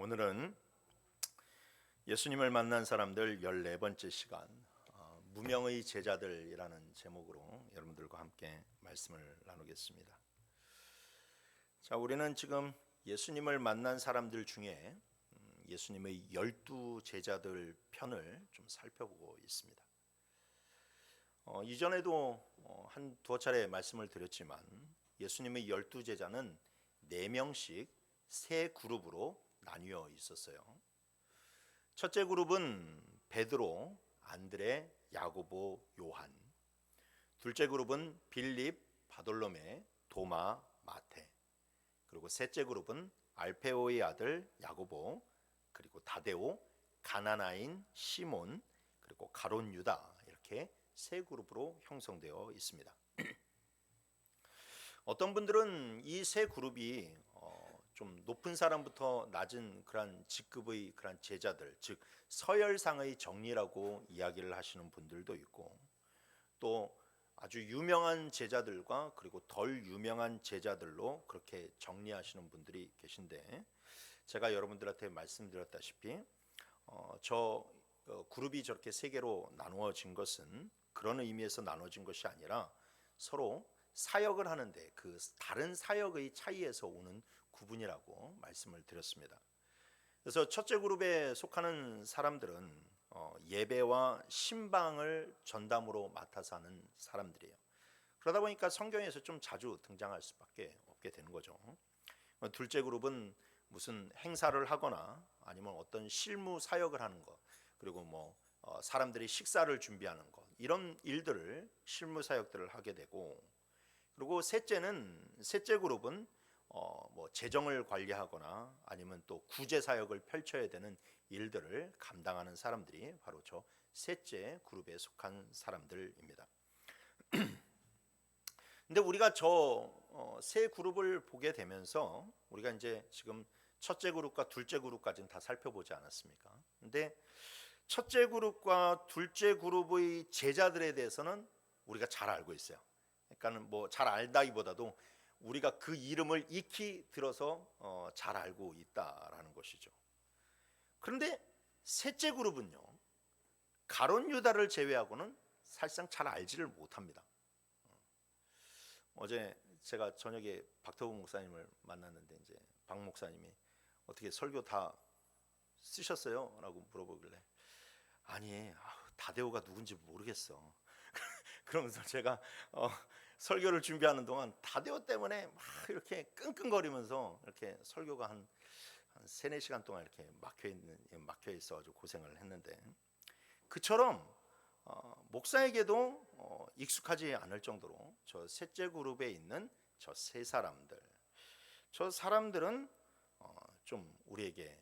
오늘은 예수님을 만난 사람들 14번째 시간 무명의 제자들이라는 제목으로 여러분들과 함께 말씀을 나누겠습니다. 자, 우리는 지금 예수님을 만난 사람들 중에 예수님의 12 제자들 편을 좀 살펴보고 있습니다. 이전에도 한 두어 차례 말씀을 드렸지만 예수님의 12 제자는 4명씩 세 그룹으로 나뉘어 있었어요. 첫째 그룹은 베드로, 안드레, 야고보, 요한. 둘째 그룹은 빌립, 바돌로메, 도마, 마테. 그리고 셋째 그룹은 알페오의 아들 야고보, 그리고 다데오, 가나나인 시몬, 그리고 가롯 유다, 이렇게 세 그룹으로 형성되어 있습니다. 어떤 분들은 이 세 그룹이 좀 높은 사람부터 낮은 그런 직급의 그런 제자들, 즉 서열상의 정리라고 이야기를 하시는 분들도 있고, 또 아주 유명한 제자들과 그리고 덜 유명한 제자들로 그렇게 정리하시는 분들이 계신데, 제가 여러분들한테 말씀드렸다시피 저 그룹이 저렇게 세 개로 나누어진 것은 그런 의미에서 나눠진 것이 아니라 서로 사역을 하는데 그 다른 사역의 차이에서 오는 구분이라고 말씀을 드렸습니다. 그래서 첫째 그룹에 속하는 사람들은 예배와 신방을 전담으로 맡아서 하는 사람들이에요. 그러다 보니까 성경에서 좀 자주 등장할 수밖에 없게 되는 거죠. 둘째 그룹은 무슨 행사를 하거나 아니면 어떤 실무 사역을 하는 것, 그리고 사람들이 식사를 준비하는 것, 이런 일들을 실무 사역들을 하게 되고, 그리고 셋째 그룹은 재정을 관리하거나 아니면 또 구제 사역을 펼쳐야 되는 일들을 감당하는 사람들이 바로 저 셋째 그룹에 속한 사람들입니다. 근데 우리가 저 세 그룹을 보게 되면서 우리가 이제 지금 첫째 그룹과 둘째 그룹까지는 다 살펴보지 않았습니까? 근데 첫째 그룹과 둘째 그룹의 제자들에 대해서는 우리가 잘 알고 있어요. 그러니까는 잘 알다기보다도 우리가 그 이름을 익히 들어서 잘 알고 있다라는 것이죠. 그런데 셋째 그룹은요, 가롯 유다를 제외하고는 사실상 잘 알지를 못합니다. 어제 제가 저녁에 박태우 목사님을 만났는데 이제 박 목사님이 어떻게 설교 다 쓰셨어요? 라고 물어보길래 아니, 다데오가 누군지 모르겠어. 그러면서 제가 설교를 준비하는 동안 다데오 때문에 막 이렇게 끙끙거리면서 이렇게 설교가 한 3-4시간 동안 이렇게 막혀 있어가지고 고생을 했는데, 그처럼 목사에게도 익숙하지 않을 정도로 저 셋째 그룹에 있는 저 세 사람들, 저 사람들은 좀 우리에게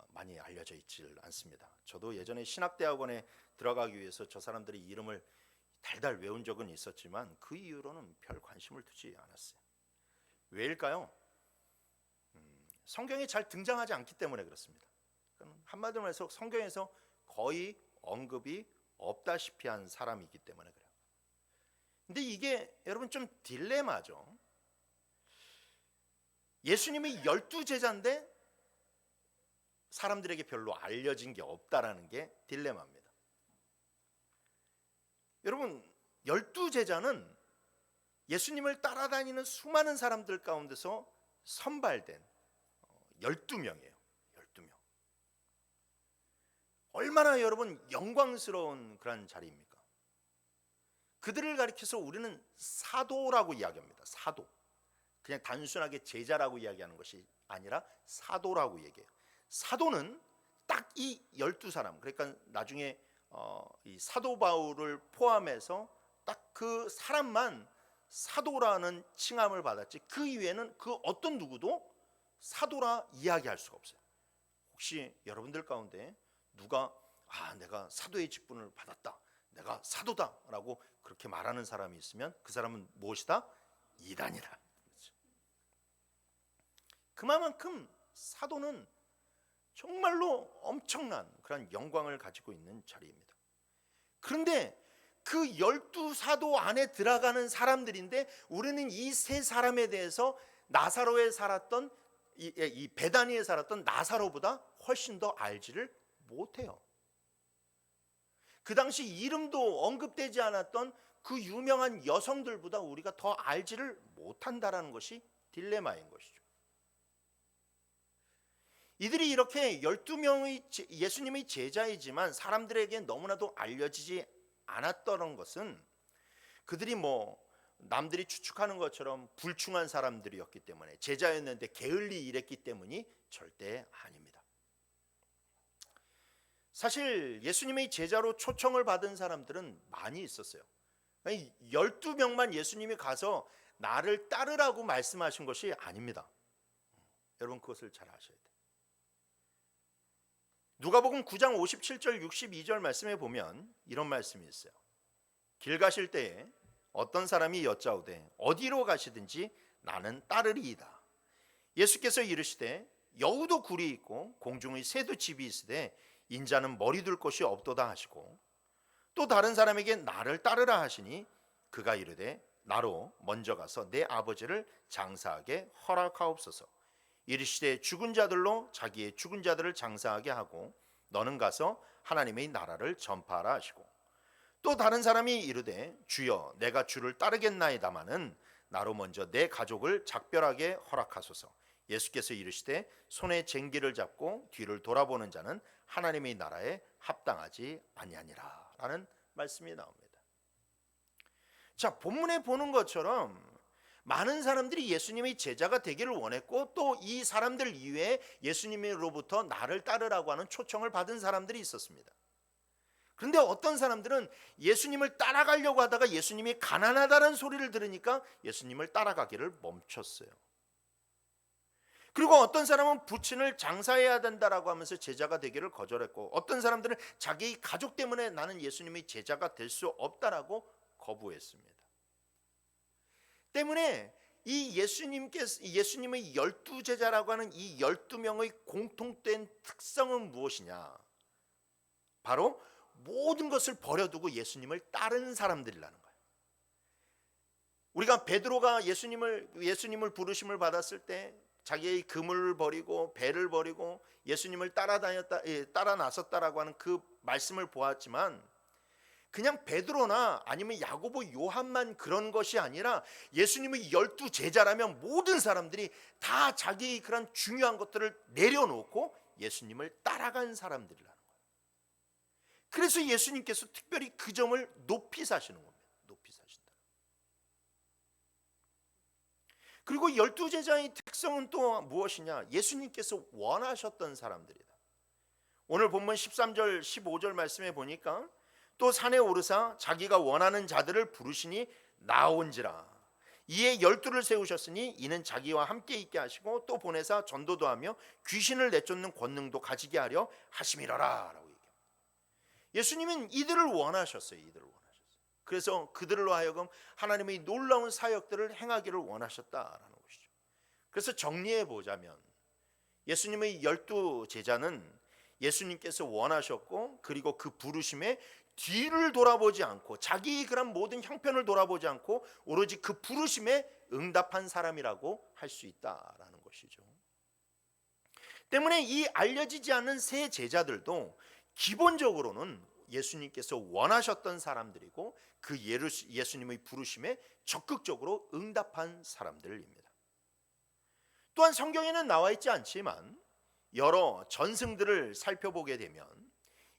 많이 알려져 있질 않습니다. 저도 예전에 신학대학원에 들어가기 위해서 저 사람들의 이름을 달달 외운 적은 있었지만 그 이후로는 별 관심을 두지 않았어요. 왜일까요? 성경에 잘 등장하지 않기 때문에 그렇습니다. 한마디로 해서 성경에서 거의 언급이 없다시피 한 사람이기 때문에 그래요. 근데 이게 여러분 좀 딜레마죠. 예수님이 12 제자인데 사람들에게 별로 알려진 게 없다라는 게 딜레마입니다. 여러분, 12 제자는 예수님을 따라다니는 수많은 사람들 가운데서 선발된 12명이에요. 12명. 얼마나 여러분 영광스러운 그런 자리입니까? 그들을 가리켜서 우리는 사도라고 이야기합니다. 사도. 그냥 단순하게 제자라고 이야기하는 것이 아니라 사도라고 얘기해요. 사도는 딱 이 12사람, 그러니까 나중에 이 사도 바울을 포함해서 딱 그 사람만 사도라는 칭함을 받았지, 그 이외에는 그 어떤 누구도 사도라 이야기할 수가 없어요. 혹시 여러분들 가운데 누가 내가 사도의 직분을 받았다, 내가 사도다 라고 그렇게 말하는 사람이 있으면 그 사람은 무엇이다? 이단이다. 그렇죠. 그만큼 사도는 정말로 엄청난 그런 영광을 가지고 있는 자리입니다. 그런데 그 12사도 안에 들어가는 사람들인데 우리는 이 세 사람에 대해서 나사로에 살았던 이 베다니에 살았던 나사로보다 훨씬 더 알지를 못해요. 그 당시 이름도 언급되지 않았던 그 유명한 여성들보다 우리가 더 알지를 못한다라는 것이 딜레마인 것이죠. 이들이 이렇게 12명의 예수님의 제자이지만 사람들에게 너무나도 알려지지 않았던 것은 그들이 남들이 추측하는 것처럼 불충한 사람들이었기 때문에, 제자였는데 게을리 일했기 때문이 절대 아닙니다. 사실 예수님의 제자로 초청을 받은 사람들은 많이 있었어요. 12명만 예수님이 가서 나를 따르라고 말씀하신 것이 아닙니다. 여러분 그것을 잘 아셔야 돼요. 누가복음 9장 57절 62절 말씀에 보면 이런 말씀이 있어요. 길 가실 때에 어떤 사람이 여짜오되 어디로 가시든지 나는 따르리이다. 예수께서 이르시되 여우도 굴이 있고 공중의 새도 집이 있으되 인자는 머리 둘 곳이 없도다 하시고, 또 다른 사람에게 나를 따르라 하시니 그가 이르되 나로 먼저 가서 내 아버지를 장사하게 허락하옵소서. 이르시되 죽은 자들로 자기의 죽은 자들을 장사하게 하고 너는 가서 하나님의 나라를 전파하라 하시고, 또 다른 사람이 이르되 주여 내가 주를 따르겠나이다마는 나로 먼저 내 가족을 작별하게 허락하소서. 예수께서 이르시되 손에 쟁기를 잡고 뒤를 돌아보는 자는 하나님의 나라에 합당하지 아니하니라 라는 말씀이 나옵니다. 자, 본문에 보는 것처럼 많은 사람들이 예수님의 제자가 되기를 원했고, 또 이 사람들 이외에 예수님으로부터 나를 따르라고 하는 초청을 받은 사람들이 있었습니다. 그런데 어떤 사람들은 예수님을 따라가려고 하다가 예수님이 가난하다는 소리를 들으니까 예수님을 따라가기를 멈췄어요. 그리고 어떤 사람은 부친을 장사해야 된다라고 하면서 제자가 되기를 거절했고, 어떤 사람들은 자기 가족 때문에 나는 예수님의 제자가 될 수 없다라고 거부했습니다. 때문에 이 예수님의 12제자라고 하는 이 12명의 공통된 특성은 무엇이냐? 바로 모든 것을 버려두고 예수님을 따른 사람들이라는 거예요. 우리가 베드로가 예수님을 부르심을 받았을 때 자기의 그물을 버리고 배를 버리고 예수님을 따라 나섰다라고 하는 그 말씀을 보았지만, 그냥 베드로나 아니면 야고보, 요한만 그런 것이 아니라 예수님의 12제자라면 모든 사람들이 다 자기의 그런 중요한 것들을 내려놓고 예수님을 따라간 사람들이라는 거예요. 그래서 예수님께서 특별히 그 점을 높이 사시는 겁니다. 높이 사신다. 그리고 12제자의 특성은 또 무엇이냐? 예수님께서 원하셨던 사람들이다. 오늘 본문 13절 15절 말씀에 보니까 또 산에 오르사 자기가 원하는 자들을 부르시니 나온지라. 이에 12를 세우셨으니 이는 자기와 함께 있게 하시고 또 보내사 전도도 하며 귀신을 내쫓는 권능도 가지게 하려 하심이라라 라고 얘기합니다. 예수님은 이들을 원하셨어요. 그래서 그들로 하여금 하나님의 놀라운 사역들을 행하기를 원하셨다라는 것이죠. 그래서 정리해 보자면 예수님의 12제자는 예수님께서 원하셨고, 그리고 그 부르심에 뒤를 돌아보지 않고 자기 그런 모든 형편을 돌아보지 않고 오로지 그 부르심에 응답한 사람이라고 할 수 있다라는 것이죠. 때문에 이 알려지지 않은 세 제자들도 기본적으로는 예수님께서 원하셨던 사람들이고 그 예수님의 부르심에 적극적으로 응답한 사람들입니다. 또한 성경에는 나와 있지 않지만 여러 전승들을 살펴보게 되면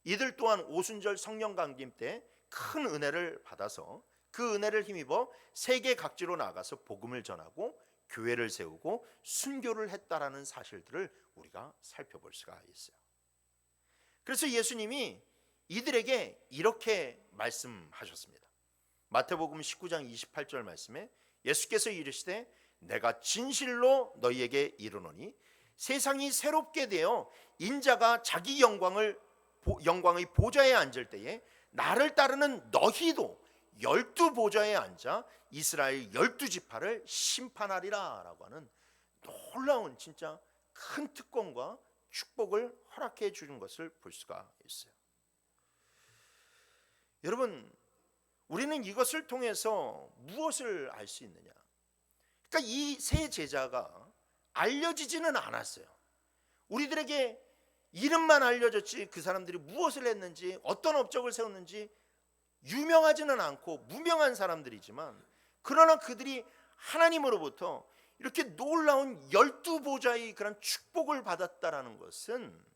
이들 또한 오순절 성령 강림 때 큰 은혜를 받아서 그 은혜를 힘입어 세계 각지로 나가서 복음을 전하고 교회를 세우고 순교를 했다라는 사실들을 우리가 살펴볼 수가 있어요. 그래서 예수님이 이들에게 이렇게 말씀하셨습니다. 마태복음 19장 28절 말씀에 예수께서 이르시되 내가 진실로 너희에게 이르노니 세상이 새롭게 되어 인자가 자기 영광의 보좌에 앉을 때에 나를 따르는 너희도 12보좌에 앉아 이스라엘 12지파를 심판하리라 라고 하는 놀라운 진짜 큰 특권과 축복을 허락해 주는 것을 볼 수가 있어요. 여러분, 우리는 이것을 통해서 무엇을 알 수 있느냐? 그러니까 이 세 제자가 알려지지는 않았어요. 우리들에게 이름만 알려졌지 그 사람들이 무엇을 했는지 어떤 업적을 세웠는지 유명하지는 않고 무명한 사람들이지만, 그러나 그들이 하나님으로부터 이렇게 놀라운 12보좌의 그런 축복을 받았다라는 것은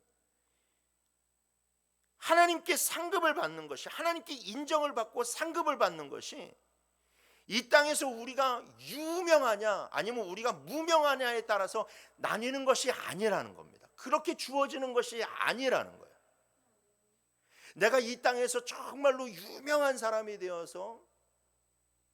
하나님께 상급을 받는 것이, 하나님께 인정을 받고 상급을 받는 것이 이 땅에서 우리가 유명하냐 아니면 우리가 무명하냐에 따라서 나뉘는 것이 아니라는 겁니다. 그렇게 주어지는 것이 아니라는 거예요. 내가 이 땅에서 정말로 유명한 사람이 되어서,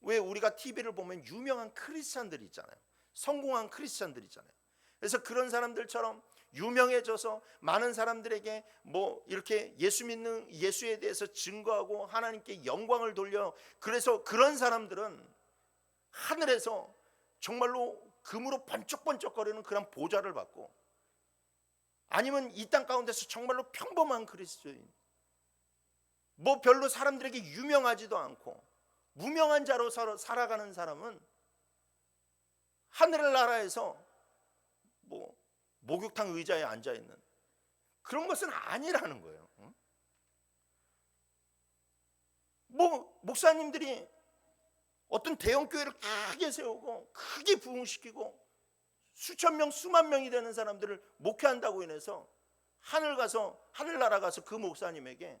왜 우리가 TV를 보면 유명한 크리스찬들 있잖아요. 성공한 크리스찬들 있잖아요. 그래서 그런 사람들처럼 유명해져서 많은 사람들에게 뭐 이렇게 예수 믿는, 예수에 대해서 증거하고 하나님께 영광을 돌려, 그래서 그런 사람들은 하늘에서 정말로 금으로 번쩍번쩍거리는 그런 보좌를 받고, 아니면 이 땅 가운데서 정말로 평범한 그리스도인, 뭐 별로 사람들에게 유명하지도 않고 무명한 자로 살아가는 사람은 하늘나라에서 뭐 목욕탕 의자에 앉아 있는 그런 것은 아니라는 거예요. 뭐 목사님들이 어떤 대형 교회를 크게 세우고 크게 부흥시키고 수천 명 수만 명이 되는 사람들을 목회한다고 인해서 하늘나라 가서 그 목사님에게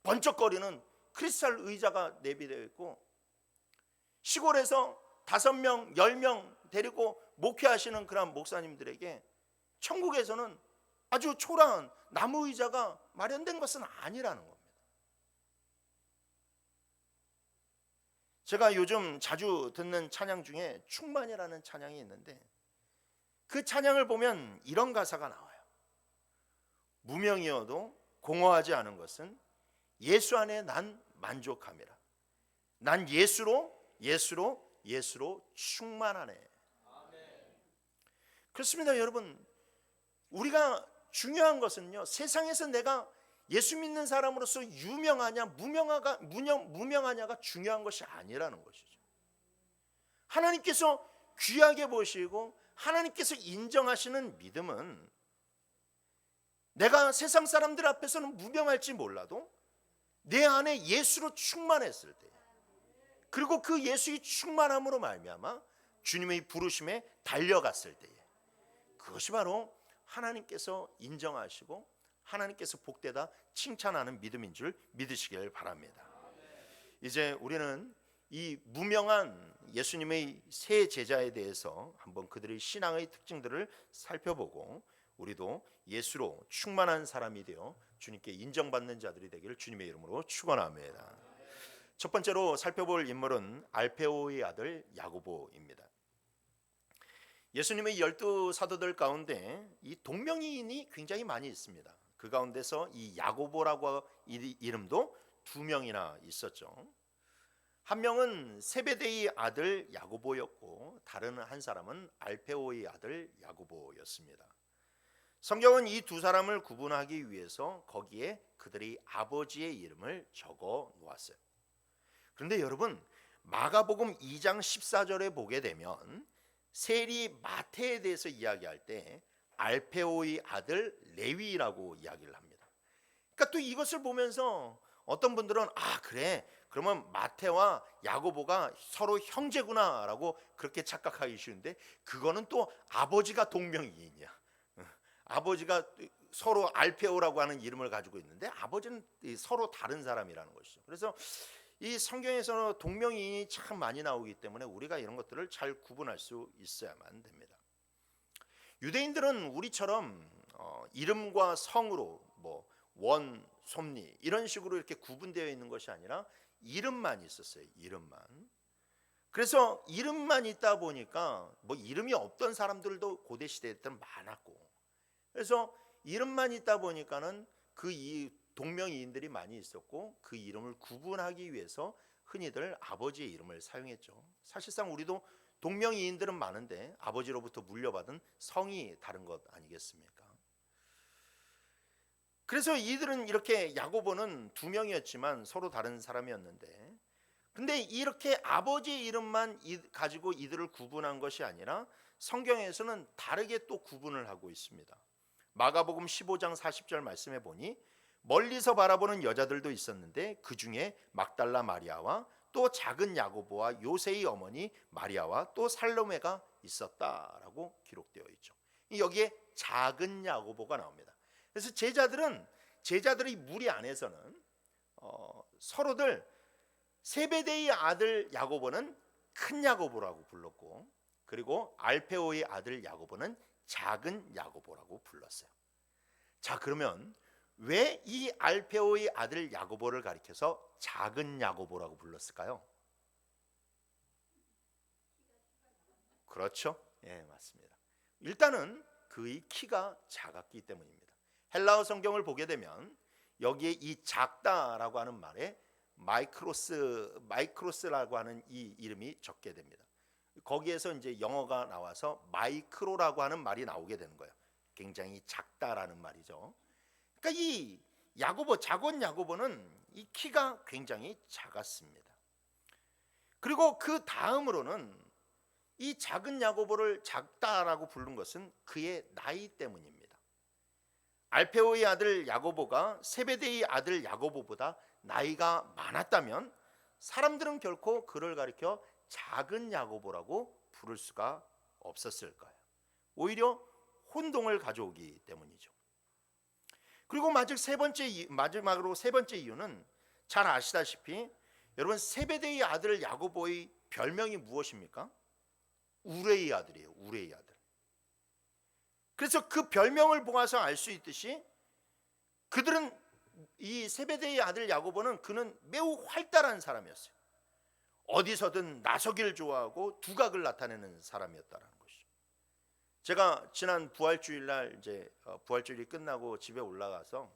번쩍거리는 크리스탈 의자가 내비되어 있고, 시골에서 5명 10명 데리고 목회하시는 그런 목사님들에게 천국에서는 아주 초라한 나무 의자가 마련된 것은 아니라는 겁니다. 제가 요즘 자주 듣는 찬양 중에 충만이라는 찬양이 있는데, 그 찬양을 보면 이런 가사가 나와요. 무명이어도 공허하지 않은 것은 예수 안에 난 만족함이라. 난 예수로 충만하네. 그렇습니다, 여러분. 우리가 중요한 것은요, 세상에서 내가 예수 믿는 사람으로서 유명하냐 무명하냐가 중요한 것이 아니라는 것이죠. 하나님께서 귀하게 보시고 하나님께서 인정하시는 믿음은, 내가 세상 사람들 앞에서는 무명할지 몰라도 내 안에 예수로 충만했을 때, 그리고 그 예수의 충만함으로 말미암아 주님의 부르심에 달려갔을 때에, 그것이 바로 하나님께서 인정하시고 하나님께서 복되다 칭찬하는 믿음인 줄 믿으시길 바랍니다. 이제 우리는 이 무명한 예수님의 세 제자에 대해서 한번 그들의 신앙의 특징들을 살펴보고, 우리도 예수로 충만한 사람이 되어 주님께 인정받는 자들이 되기를 주님의 이름으로 축원합니다. 첫 번째로 살펴볼 인물은 알페오의 아들 야고보입니다. 예수님의 12사도들 가운데 이 동명이인이 굉장히 많이 있습니다. 그 가운데서 이 야고보라고 이름도 2명이나 있었죠. 한 명은 세베데의 아들 야고보였고, 다른 한 사람은 알페오의 아들 야고보였습니다. 성경은 이 두 사람을 구분하기 위해서 거기에 그들의 아버지의 이름을 적어 놓았어요. 그런데 여러분, 마가복음 2장 14절에 보게 되면 세리 마태에 대해서 이야기할 때 알페오의 아들 레위라고 이야기를 합니다. 그러니까 또 이것을 보면서 어떤 분들은 그래, 그러면 마태와 야고보가 서로 형제구나라고 그렇게 착각하기 쉬운데, 그거는 또 아버지가 동명이인이야. 아버지가 서로 알페오라고 하는 이름을 가지고 있는데 아버지는 서로 다른 사람이라는 것이죠. 그래서 이 성경에서는 동명이인이 참 많이 나오기 때문에 우리가 이런 것들을 잘 구분할 수 있어야만 됩니다. 유대인들은 우리처럼 이름과 성으로 뭐 원, 솜니 이런 식으로 이렇게 구분되어 있는 것이 아니라 이름만 있었어요. 이름만. 그래서 이름만 있다 보니까 뭐 이름이 없던 사람들도 고대 시대 때는 많았고, 그래서 이름만 있다 보니까는 그 동명이인들이 많이 있었고, 그 이름을 구분하기 위해서 흔히들 아버지의 이름을 사용했죠. 사실상 우리도 동명이인들은 많은데 아버지로부터 물려받은 성이 다른 것 아니겠습니까? 그래서 이들은 이렇게 야고보는 2명이었지만 서로 다른 사람이었는데, 근데 이렇게 아버지의 이름만 가지고 이들을 구분한 것이 아니라 성경에서는 다르게 또 구분을 하고 있습니다. 마가복음 15장 40절 말씀해 보니 멀리서 바라보는 여자들도 있었는데 그 중에 막달라 마리아와 또 작은 야고보와 요새의 어머니 마리아와 또 살로메가 있었다라고 기록되어 있죠. 여기에 작은 야고보가 나옵니다. 그래서 제자들의 무리 안에서는 서로들 세베데의 아들 야고보는 큰 야고보라고 불렀고, 그리고 알페오의 아들 야고보는 작은 야고보라고 불렀어요. 자, 그러면 왜 이 알페오의 아들 야고보를 가리켜서 작은 야고보라고 불렀을까요? 그렇죠? 예, 맞습니다. 일단은 그의 키가 작았기 때문입니다. 헬라어 성경을 보게 되면 여기에 이 작다라고 하는 말에 마이크로스라고 하는 이 이름이 적게 됩니다. 거기에서 이제 영어가 나와서 마이크로라고 하는 말이 나오게 되는 거예요. 굉장히 작다라는 말이죠. 그러니까 이 야고보, 작은 야고보는 이 키가 굉장히 작았습니다. 그리고 그 다음으로는 이 작은 야고보를 작다라고 부른 것은 그의 나이 때문입니다. 알페오의 아들 야고보가 세베데의 아들 야고보보다 나이가 많았다면 사람들은 결코 그를 가리켜 작은 야고보라고 부를 수가 없었을 거예요. 오히려 혼동을 가져오기 때문이죠. 그리고 마지막으로 세 번째 이유는 잘 아시다시피 여러분, 세베데의 아들 야고보의 별명이 무엇입니까? 우레의 아들이에요. 우레의 아들. 그래서 그 별명을 보아서 알 수 있듯이 그들은, 이 세베데의 아들 야고보는 그는 매우 활달한 사람이었어요. 어디서든 나서기를 좋아하고 두각을 나타내는 사람이었다라는 것이죠. 제가 지난 부활주일날 이제 부활주일이 끝나고 집에 올라가서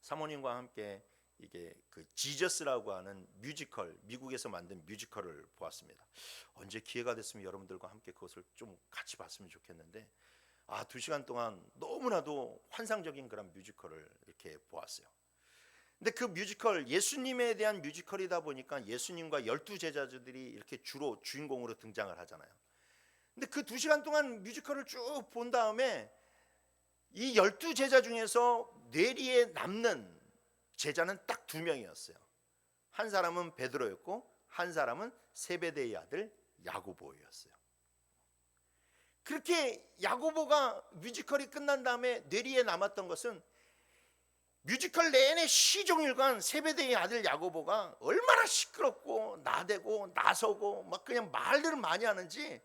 사모님과 함께 이게 그 지저스라고 하는 뮤지컬, 미국에서 만든 뮤지컬을 보았습니다. 언제 기회가 됐으면 여러분들과 함께 그것을 좀 같이 봤으면 좋겠는데, 2시간 동안 너무나도 환상적인 그런 뮤지컬을 이렇게 보았어요. 근데 그 뮤지컬, 예수님에 대한 뮤지컬이다 보니까 예수님과 12제자들이 이렇게 주로 주인공으로 등장을 하잖아요. 근데 그 2시간 동안 뮤지컬을 쭉 본 다음에 이 12제자 중에서 뇌리에 남는 제자는 딱 2명이었어요. 한 사람은 베드로였고 한 사람은 세베데의 아들 야고보였어요. 그렇게 야고보가 뮤지컬이 끝난 다음에 뇌리에 남았던 것은 뮤지컬 내내 시종일관 세베데의 아들 야고보가 얼마나 시끄럽고 나대고 나서고 막 그냥 말들을 많이 하는지,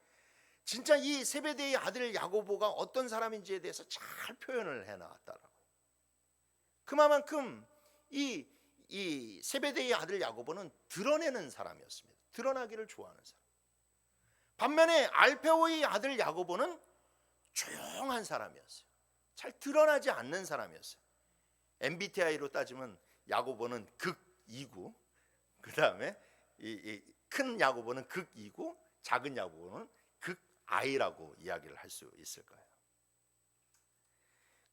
진짜 이 세베데의 아들 야고보가 어떤 사람인지에 대해서 잘 표현을 해놨더라고요. 그만큼 이 세베데의 아들 야고보는 드러내는 사람이었습니다. 드러나기를 좋아하는 사람. 반면에 알페오의 아들 야고보는 조용한 사람이었어요. 잘 드러나지 않는 사람이었어요. MBTI로 따지면 야고보는 극 2구, 그 다음에 큰 야고보는 극 2구, 작은 야고보는 극 I라고 이야기를 할 수 있을 거예요.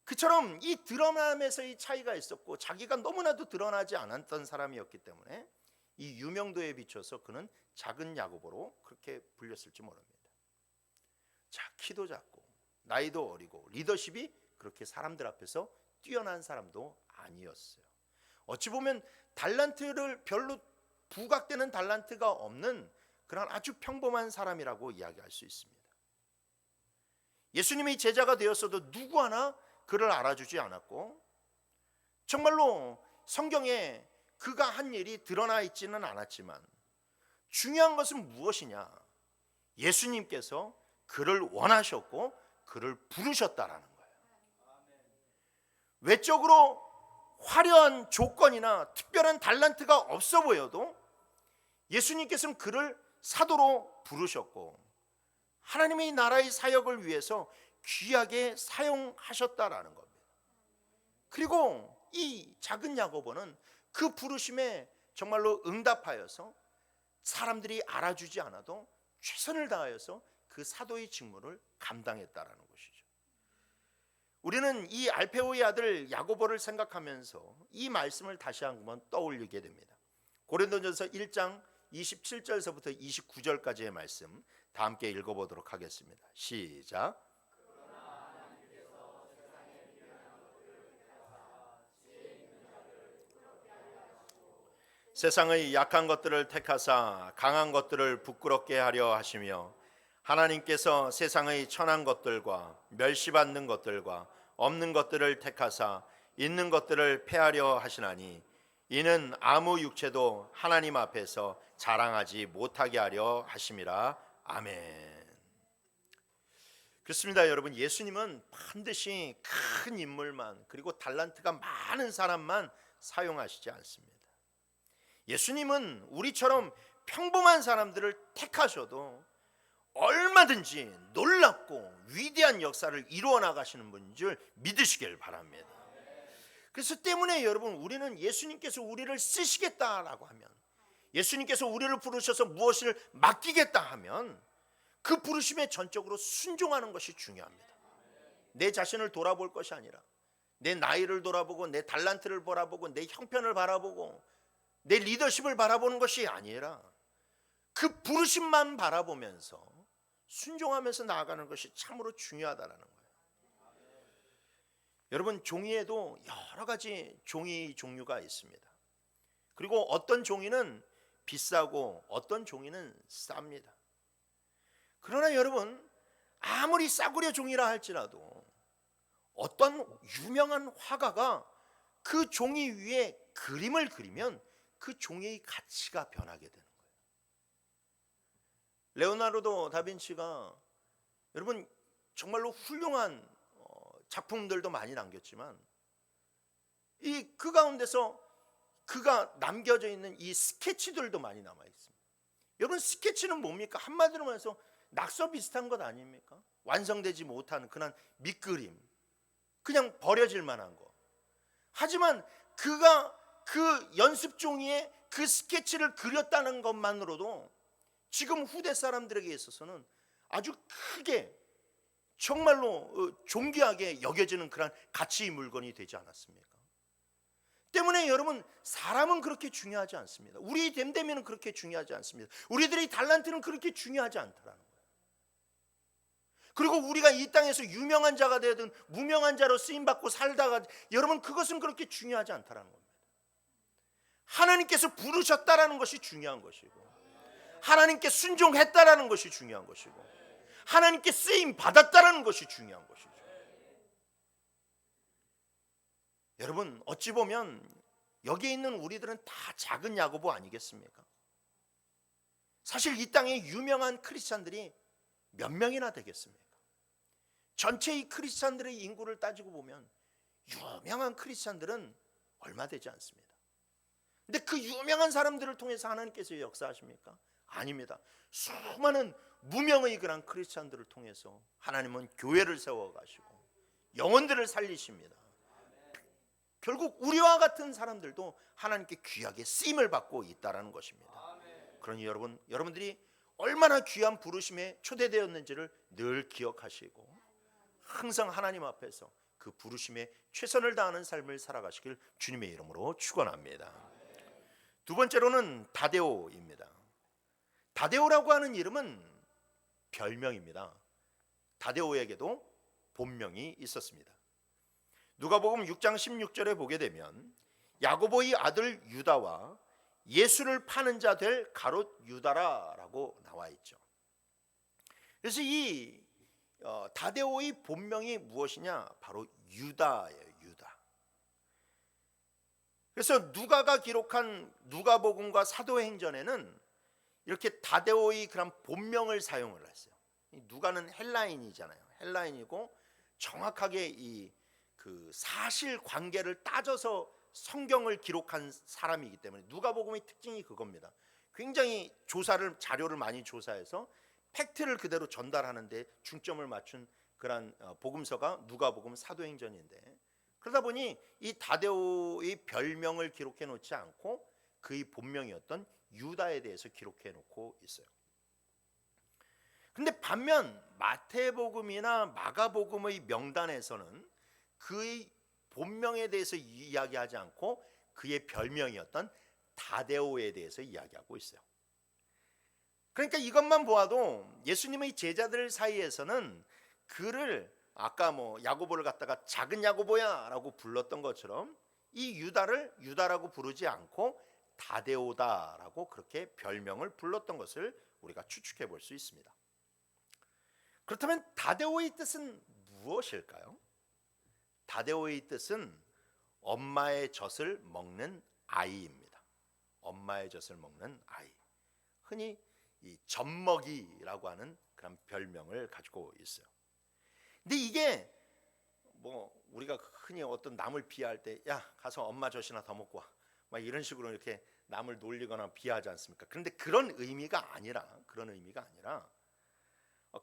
그처럼 이 드러남에서의 차이가 있었고 자기가 너무나도 드러나지 않았던 사람이었기 때문에 이 유명도에 비춰서 그는 작은 야고보로 그렇게 불렸을지 모릅니다. 자, 키도 작고 나이도 어리고 리더십이 그렇게 사람들 앞에서 뛰어난 사람도 아니었어요. 어찌 보면 달란트를 별로 부각되는 달란트가 없는 그런 아주 평범한 사람이라고 이야기할 수 있습니다. 예수님의 제자가 되었어도 누구 하나 그를 알아주지 않았고, 정말로 성경에 그가 한 일이 드러나 있지는 않았지만 중요한 것은 무엇이냐? 예수님께서 그를 원하셨고 그를 부르셨다라는 거예요. 외적으로 화려한 조건이나 특별한 달란트가 없어 보여도 예수님께서는 그를 사도로 부르셨고 하나님의 나라의 사역을 위해서 귀하게 사용하셨다라는 겁니다. 그리고 이 작은 야고보는 그 부르심에 정말로 응답하여서 사람들이 알아주지 않아도 최선을 다하여서 그 사도의 직무를 감당했다라는 것이죠. 우리는 이 알페오의 아들 야고보를 생각하면서 이 말씀을 다시 한번 떠올리게 됩니다. 고린도전서 1장 27절서부터 29절까지의 말씀 다 함께 읽어보도록 하겠습니다. 시작. 세상의 약한 것들을 택하사 강한 것들을 부끄럽게 하려 하시며 하나님께서 세상의 천한 것들과 멸시받는 것들과 없는 것들을 택하사 있는 것들을 패하려 하시나니 이는 아무 육체도 하나님 앞에서 자랑하지 못하게 하려 하심이라. 아멘. 그렇습니다. 여러분, 예수님은 반드시 큰 인물만 그리고 달란트가 많은 사람만 사용하시지 않습니다. 예수님은 우리처럼 평범한 사람들을 택하셔도 얼마든지 놀랍고 위대한 역사를 이루어 나가시는 분인 줄 믿으시길 바랍니다. 그래서 때문에 여러분, 우리는 예수님께서 우리를 쓰시겠다라고 하면, 예수님께서 우리를 부르셔서 무엇을 맡기겠다 하면 그 부르심에 전적으로 순종하는 것이 중요합니다. 내 자신을 돌아볼 것이 아니라 내 나이를 돌아보고 내 달란트를 바라보고 내 형편을 바라보고 내 리더십을 바라보는 것이 아니라 그 부르심만 바라보면서 순종하면서 나아가는 것이 참으로 중요하다라는 거예요. 여러분, 종이에도 여러 가지 종이 종류가 있습니다. 그리고 어떤 종이는 비싸고 어떤 종이는 쌉니다. 그러나 여러분, 아무리 싸구려 종이라 할지라도 어떤 유명한 화가가 그 종이 위에 그림을 그리면 그 종이의 가치가 변하게 되는 거예요. 레오나르도 다빈치가 여러분 정말로 훌륭한 작품들도 많이 남겼지만 그 가운데서 그가 남겨져 있는 이 스케치들도 많이 남아 있습니다. 여러분, 스케치는 뭡니까? 한마디로 말해서 낙서 비슷한 것 아닙니까? 완성되지 못한 그런 밑그림, 그냥 버려질 만한 거. 하지만 그가 그 연습 종이에 그 스케치를 그렸다는 것만으로도 지금 후대 사람들에게 있어서는 아주 크게 정말로 존귀하게 여겨지는 그런 가치의 물건이 되지 않았습니까? 때문에 여러분, 사람은 그렇게 중요하지 않습니다. 우리 됨됨이는 그렇게 중요하지 않습니다. 우리들의 달란트는 그렇게 중요하지 않다라는 거예요. 그리고 우리가 이 땅에서 유명한 자가 되든 무명한 자로 쓰임받고 살다가 여러분, 그것은 그렇게 중요하지 않다라는 겁니다. 하나님께서 부르셨다라는 것이 중요한 것이고, 하나님께 순종했다라는 것이 중요한 것이고, 하나님께 쓰임 받았다라는 것이 중요한 것이죠. 여러분, 어찌 보면 여기에 있는 우리들은 다 작은 야고보 아니겠습니까? 사실 이 땅에 유명한 크리스찬들이 몇 명이나 되겠습니까? 전체의 크리스찬들의 인구를 따지고 보면 유명한 크리스찬들은 얼마 되지 않습니다. 근데 그 유명한 사람들을 통해서 하나님께서 역사하십니까? 아닙니다. 수많은 무명의 그런 크리스찬들을 통해서 하나님은 교회를 세워가시고 영혼들을 살리십니다. 결국 우리와 같은 사람들도 하나님께 귀하게 쓰임을 받고 있다는 것입니다. 그러니 여러분들이 얼마나 귀한 부르심에 초대되었는지를 늘 기억하시고 항상 하나님 앞에서 그 부르심에 최선을 다하는 삶을 살아가시길 주님의 이름으로 축원합니다. 두 번째로는 다데오입니다. 다데오라고 하는 이름은 별명입니다. 다데오에게도 본명이 있었습니다. 누가복음 6장 16절에 보게 되면 야고보의 아들 유다와 예수를 파는 자 될 가롯 유다라고 나와 있죠. 그래서 이 다데오의 본명이 무엇이냐? 바로 유다예요. 유다. 그래서 누가가 기록한 누가복음과 사도행전에는 이렇게 다데오의 그런 본명을 사용을 했어요. 누가는 헬라인이잖아요. 헬라인이고 정확하게 그 사실 관계를 따져서 성경을 기록한 사람이기 때문에 누가복음의 특징이 그겁니다. 굉장히 자료를 많이 조사해서 팩트를 그대로 전달하는데 중점을 맞춘 그런 복음서가 누가복음, 사도행전인데, 그러다 보니 이 다데오의 별명을 기록해 놓지 않고 그의 본명이었던 유다에 대해서 기록해 놓고 있어요. 근데 반면 마태복음이나 마가복음의 명단에서는 그의 본명에 대해서 이야기하지 않고 그의 별명이었던 다데오에 대해서 이야기하고 있어요. 그러니까 이것만 보아도 예수님의 제자들 사이에서는 그를 아까 뭐 야고보를 갖다가 작은 야고보야라고 불렀던 것처럼 이 유다를 유다라고 부르지 않고 다데오다라고 그렇게 별명을 불렀던 것을 우리가 추측해 볼 수 있습니다. 그렇다면 다데오의 뜻은 무엇일까요? 다데오의 뜻은 엄마의 젖을 먹는 아이입니다. 엄마의 젖을 먹는 아이. 흔히 이 젖먹이라고 하는 그런 별명을 가지고 있어요. 근데 이게 뭐 우리가 흔히 어떤 남을 비하할 때 야 가서 엄마 젖이나 더 먹고 와 막 이런 식으로 이렇게 남을 놀리거나 비하하지 않습니까? 그런데 그런 의미가 아니라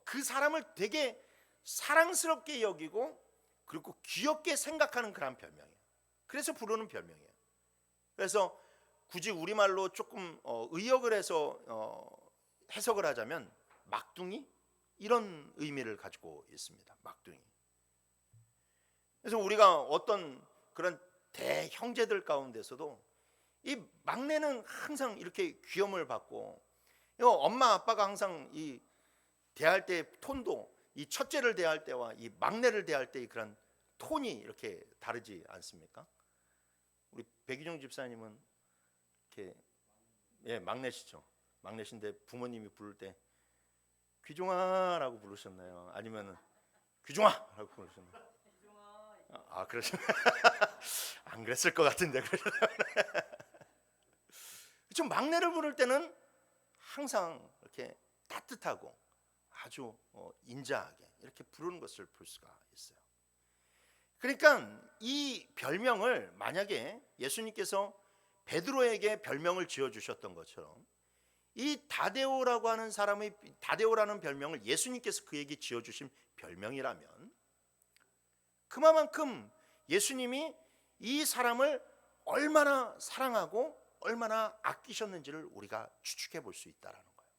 그 사람을 되게 사랑스럽게 여기고 그리고 귀엽게 생각하는 그런 별명이에요. 그래서 부르는 별명이에요. 그래서 굳이 우리말로 조금 의역을 해서 해석을 하자면 막둥이 이런 의미를 가지고 있습니다. 막둥이. 그래서 우리가 어떤 그런 대형제들 가운데서도 이 막내는 항상 이렇게 귀염을 받고 엄마 아빠가 항상 이 대할 때 톤도 이 첫째를 대할 때와 이 막내를 대할 때의 그런 톤이 이렇게 다르지 않습니까? 우리 백유정 집사님은 이렇게 막내시죠. 막내신데 부모님이 부를 때 귀종아라고 부르셨나요? 아니면은 귀종아라고 부르셨나요? 그러셨나요? 안 그랬을 것 같은데. 좀 막내를 부를 때는 항상 이렇게 따뜻하고 아주 인자하게 이렇게 부르는 것을 볼 수가 있어요. 그러니까 이 별명을 만약에 예수님께서 베드로에게 별명을 지어주셨던 것처럼 이 다데오라고 하는 사람의 다데오라는 별명을 예수님께서 그에게 지어주신 별명이라면 그만큼 예수님이 이 사람을 얼마나 사랑하고 얼마나 아끼셨는지를 우리가 추측해 볼 수 있다라는 거예요.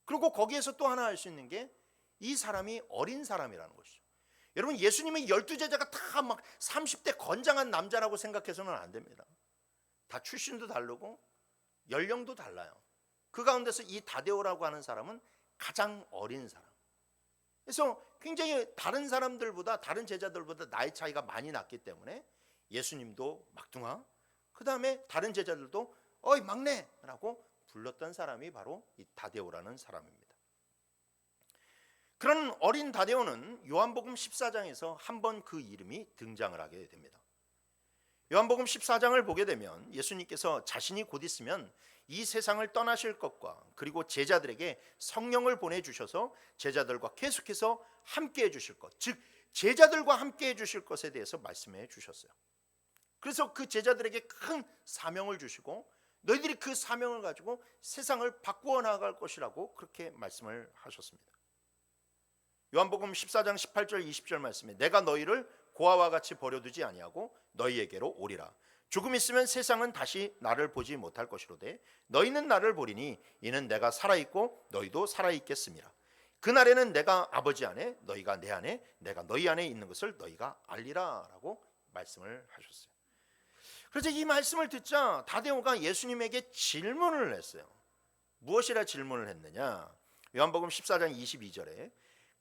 그리고 거기에서 또 하나 알 수 있는 게 이 사람이 어린 사람이라는 것이죠. 여러분 예수님의 12제자가 다 막 30대 건장한 남자라고 생각해서는 안 됩니다. 다 출신도 다르고 연령도 달라요. 그 가운데서 이 다데오라고 하는 사람은 가장 어린 사람. 그래서 굉장히 다른 사람들보다 다른 제자들보다 나이 차이가 많이 났기 때문에 예수님도 막둥아 그 다음에 다른 제자들도 어이 막내라고 불렀던 사람이 바로 이 다데오라는 사람입니다. 그런 어린 다데오는 요한복음 14장에서 한 번 그 이름이 등장을 하게 됩니다. 요한복음 14장을 보게 되면 예수님께서 자신이 곧 있으면 이 세상을 떠나실 것과 그리고 제자들에게 성령을 보내주셔서 제자들과 계속해서 함께 해주실 것, 즉 제자들과 함께 해주실 것에 대해서 말씀해 주셨어요. 그래서 그 제자들에게 큰 사명을 주시고 너희들이 그 사명을 가지고 세상을 바꾸어 나갈 것이라고 그렇게 말씀을 하셨습니다. 요한복음 14장 18절 20절 말씀에 내가 너희를 고아와 같이 버려두지 아니하고 너희에게로 오리라. 조금 있으면 세상은 다시 나를 보지 못할 것이로되 너희는 나를 보리니 이는 내가 살아있고 너희도 살아있겠음이라. 그날에는 내가 아버지 안에 너희가 내 안에 내가 너희 안에 있는 것을 너희가 알리라 라고 말씀을 하셨어요. 그래서 이 말씀을 듣자 다데오가 예수님에게 질문을 했어요. 무엇이라 질문을 했느냐? 요한복음 14장 22절에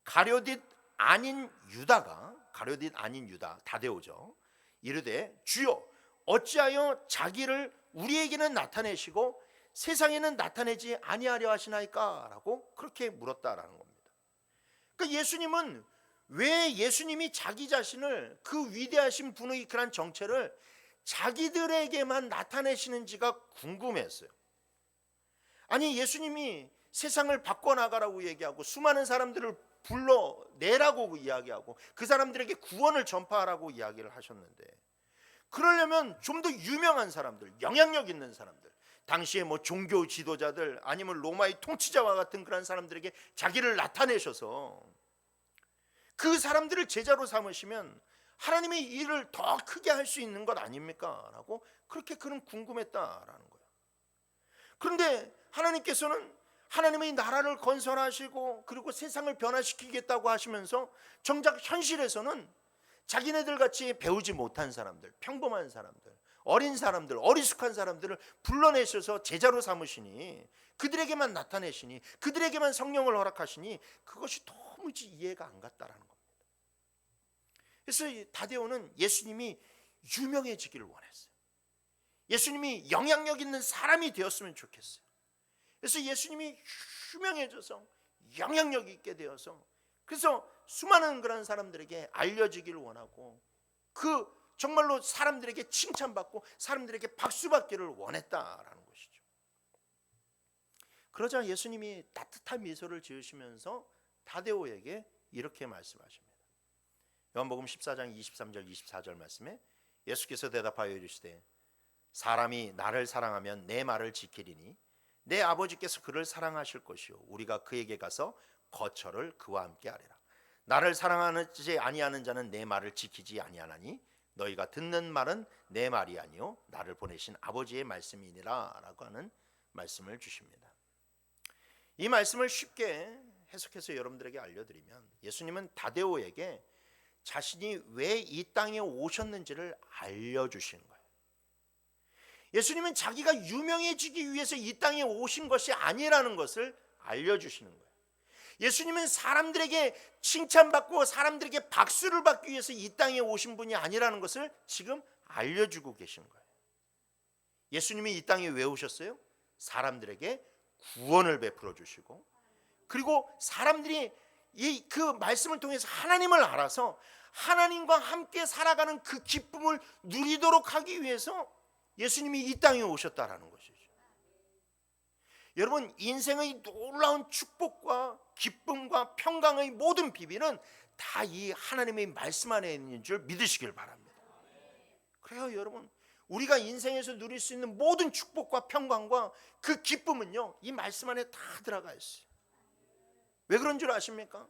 가룟 아닌 유다 다데오죠. 이르되 주여 어찌하여 자기를 우리에게는 나타내시고 세상에는 나타내지 아니하려 하시나이까? 라고 그렇게 물었다라는 겁니다. 그러니까 예수님은 왜 예수님이 자기 자신을 그 위대하신 분의 그런 정체를 자기들에게만 나타내시는지가 궁금했어요. 아니 예수님이 세상을 바꿔나가라고 얘기하고 수많은 사람들을 불러내라고 이야기하고 그 사람들에게 구원을 전파하라고 이야기를 하셨는데 그러려면 좀 더 유명한 사람들, 영향력 있는 사람들, 당시에 뭐 종교 지도자들 아니면 로마의 통치자와 같은 그런 사람들에게 자기를 나타내셔서 그 사람들을 제자로 삼으시면 하나님의 일을 더 크게 할 수 있는 것 아닙니까? 라고 그렇게 그는 궁금했다라는 거예요. 그런데 하나님께서는 하나님의 나라를 건설하시고 그리고 세상을 변화시키겠다고 하시면서 정작 현실에서는 자기네들 같이 배우지 못한 사람들, 평범한 사람들, 어린 사람들, 어리숙한 사람들을 불러내셔서 제자로 삼으시니, 그들에게만 나타내시니, 그들에게만 성령을 허락하시니 그것이 도무지 이해가 안 갔다라는 겁니다. 그래서 다데오는 예수님이 유명해지기를 원했어요. 예수님이 영향력 있는 사람이 되었으면 좋겠어요. 그래서 예수님이 유명해져서 영향력 있게 되어서, 그래서 수많은 그런 사람들에게 알려지기를 원하고, 그 정말로 사람들에게 칭찬받고 사람들에게 박수받기를 원했다라는 것이죠. 그러자 예수님이 따뜻한 미소를 지으시면서 다데오에게 이렇게 말씀하십니다. 요한복음 14장 23절 24절 말씀에 예수께서 대답하여 이르시되 사람이 나를 사랑하면 내 말을 지키리니 내 아버지께서 그를 사랑하실 것이요 우리가 그에게 가서 거처를 그와 함께 하리라. 나를 사랑하지 아니하는 자는 내 말을 지키지 아니하나니 너희가 듣는 말은 내 말이 아니요 나를 보내신 아버지의 말씀이니라 라고 하는 말씀을 주십니다. 이 말씀을 쉽게 해석해서 여러분들에게 알려드리면, 예수님은 다데오에게 자신이 왜 이 땅에 오셨는지를 알려주시는 거예요. 예수님은 자기가 유명해지기 위해서 이 땅에 오신 것이 아니라는 것을 알려주시는 거예요. 예수님은 사람들에게 칭찬받고 사람들에게 박수를 받기 위해서 이 땅에 오신 분이 아니라는 것을 지금 알려주고 계신 거예요. 예수님이 이 땅에 왜 오셨어요? 사람들에게 구원을 베풀어 주시고, 그리고 사람들이 그 말씀을 통해서 하나님을 알아서 하나님과 함께 살아가는 그 기쁨을 누리도록 하기 위해서 예수님이 이 땅에 오셨다라는 것이죠. 여러분, 인생의 놀라운 축복과 기쁨과 평강의 모든 비밀은 다 이 하나님의 말씀 안에 있는 줄 믿으시길 바랍니다. 그래요, 여러분, 우리가 인생에서 누릴 수 있는 모든 축복과 평강과 그 기쁨은요, 이 말씀 안에 다 들어가 있어요. 왜 그런 줄 아십니까?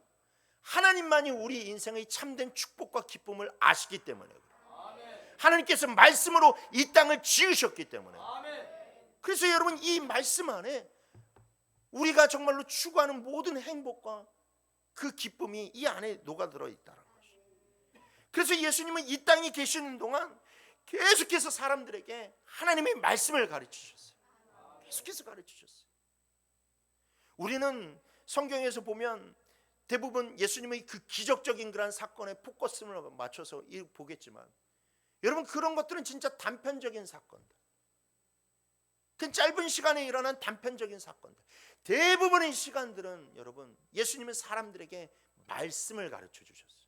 하나님만이 우리 인생의 참된 축복과 기쁨을 아시기 때문에 그래요. 하나님께서 말씀으로 이 땅을 지으셨기 때문에. 그래서 여러분, 이 말씀 안에 우리가 정말로 추구하는 모든 행복과 그 기쁨이 이 안에 녹아들어 있다는 것이죠. 그래서 예수님은 이 땅에 계시는 동안 계속해서 사람들에게 하나님의 말씀을 가르치셨어요. 계속해서 가르치셨어요. 우리는 성경에서 보면 대부분 예수님의 그 기적적인 그런 사건에 포커스를 맞춰서 보겠지만, 여러분, 그런 것들은 진짜 단편적인 사건들, 그 짧은 시간에 일어난 단편적인 사건들. 대부분의 시간들은 여러분, 예수님은 사람들에게 말씀을 가르쳐 주셨어요.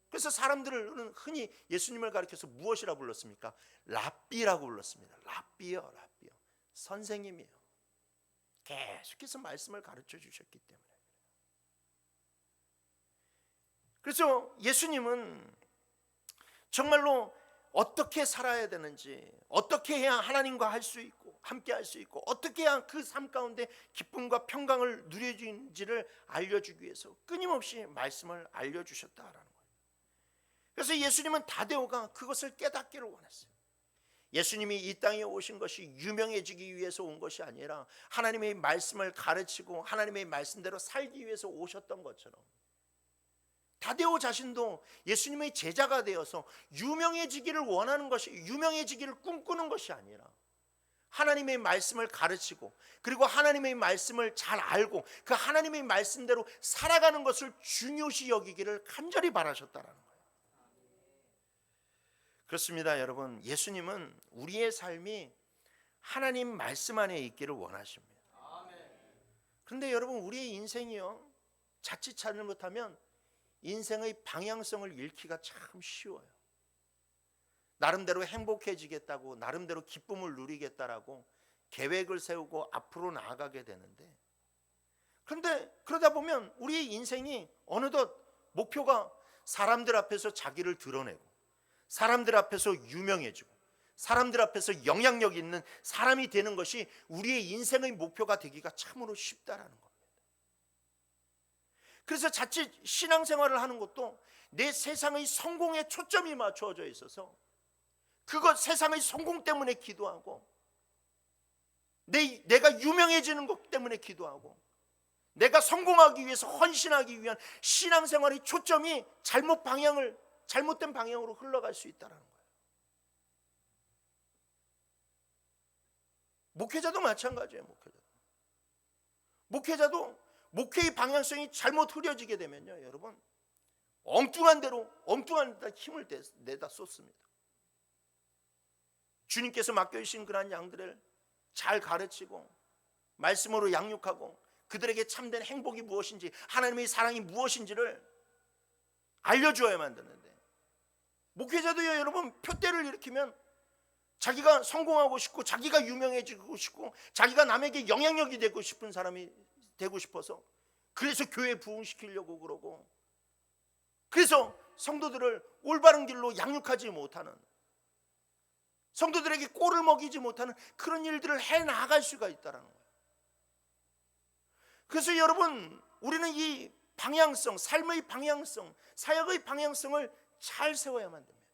그래서 사람들은 흔히 예수님을 가르쳐서 무엇이라 불렀습니까? 랍비라고 불렀습니다. 랍비요, 랍비요. 선생님이요. 계속해서 말씀을 가르쳐 주셨기 때문에. 그래서 예수님은 정말로 어떻게 살아야 되는지, 어떻게 해야 하나님과 할 수 있고 함께 할 수 있고, 어떻게 해야 그 삶 가운데 기쁨과 평강을 누려지는지를 알려주기 위해서 끊임없이 말씀을 알려주셨다라는 거예요. 그래서 예수님은 다데오가 그것을 깨닫기를 원했어요. 예수님이 이 땅에 오신 것이 유명해지기 위해서 온 것이 아니라 하나님의 말씀을 가르치고 하나님의 말씀대로 살기 위해서 오셨던 것처럼, 다데오 자신도 예수님의 제자가 되어서 유명해지기를 원하는 것이, 유명해지기를 꿈꾸는 것이 아니라 하나님의 말씀을 가르치고, 그리고 하나님의 말씀을 잘 알고 그 하나님의 말씀대로 살아가는 것을 중요시 여기기를 간절히 바라셨다라는 거예요. 그렇습니다, 여러분. 예수님은 우리의 삶이 하나님 말씀 안에 있기를 원하십니다. 그런데 여러분, 우리의 인생이요, 자칫 잘못하면 인생의 방향성을 잃기가 참 쉬워요. 나름대로 행복해지겠다고, 나름대로 기쁨을 누리겠다라고 계획을 세우고 앞으로 나아가게 되는데, 그런데 그러다 보면 우리의 인생이 어느덧 목표가 사람들 앞에서 자기를 드러내고, 사람들 앞에서 유명해지고, 사람들 앞에서 영향력 있는 사람이 되는 것이 우리의 인생의 목표가 되기가 참으로 쉽다라는 겁니다. 그래서 자칫 신앙생활을 하는 것도 내 세상의 성공에 초점이 맞춰져 있어서 그것 세상의 성공 때문에 기도하고, 내가 유명해지는 것 때문에 기도하고, 내가 성공하기 위해서 헌신하기 위한 신앙생활의 초점이 잘못된 방향으로 흘러갈 수 있다는 거예요. 목회자도 마찬가지예요. 목회자도 목회의 방향성이 잘못 흐려지게 되면요, 여러분, 엉뚱한 데다 힘을 내다 쏟습니다. 주님께서 맡겨주신 그러한 양들을 잘 가르치고 말씀으로 양육하고 그들에게 참된 행복이 무엇인지, 하나님의 사랑이 무엇인지를 알려주어야만 되는데, 목회자도요, 여러분, 표대를 일으키면 자기가 성공하고 싶고 자기가 유명해지고 싶고 자기가 남에게 영향력이 되고 싶은 사람이 되고 싶어서, 그래서 교회 부흥시키려고 그러고, 그래서 성도들을 올바른 길로 양육하지 못하는, 성도들에게 꼴을 먹이지 못하는 그런 일들을 해나갈 수가 있다는 거예요. 그래서 여러분, 우리는 이 방향성, 삶의 방향성, 사역의 방향성을 잘 세워야만 됩니다.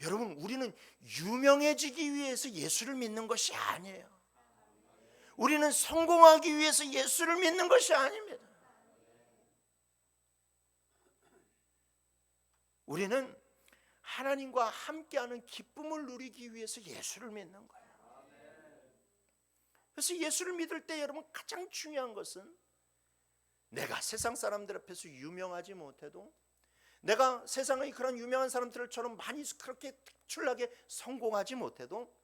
여러분, 우리는 유명해지기 위해서 예수를 믿는 것이 아니에요. 우리는 성공하기 위해서 예수를 믿는 것이 아닙니다. 우리는 하나님과 함께하는 기쁨을 누리기 위해서 예수를 믿는 거예요. 그래서 예수를 믿을 때 여러분, 가장 중요한 것은 내가 세상 사람들 앞에서 유명하지 못해도, 내가 세상의 그런 유명한 사람들처럼 많이 그렇게 특출나게 성공하지 못해도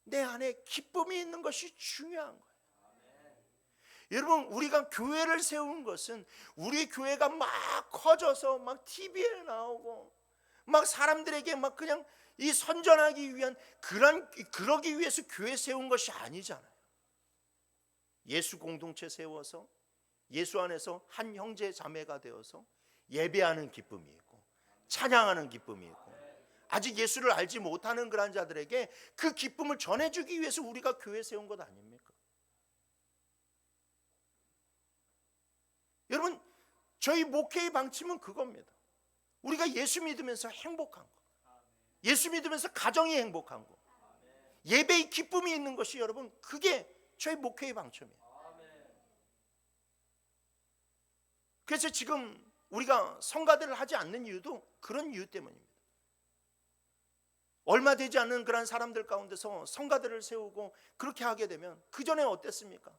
내 안에 기쁨이 있는 것이 중요한 거예요. 여러분, 우리가 교회를 세운 것은 우리 교회가 막 커져서 막 TV에 나오고 막 사람들에게 막 그냥 이 선전하기 위한 그러기 위해서 교회 세운 것이 아니잖아요. 예수 공동체 세워서 예수 안에서 한 형제 자매가 되어서 예배하는 기쁨이 있고 찬양하는 기쁨이 있고, 아직 예수를 알지 못하는 그런 자들에게 그 기쁨을 전해주기 위해서 우리가 교회 세운 것 아닙니까? 여러분, 저희 목회의 방침은 그겁니다. 우리가 예수 믿으면서 행복한 거, 예수 믿으면서 가정이 행복한 거, 예배의 기쁨이 있는 것이, 여러분, 그게 저희 목회의 방침이에요. 그래서 지금 우리가 성가대를 하지 않는 이유도 그런 이유 때문입니다. 얼마 되지 않는 그런 사람들 가운데서 성가대를 세우고 그렇게 하게 되면, 그 전에 어땠습니까?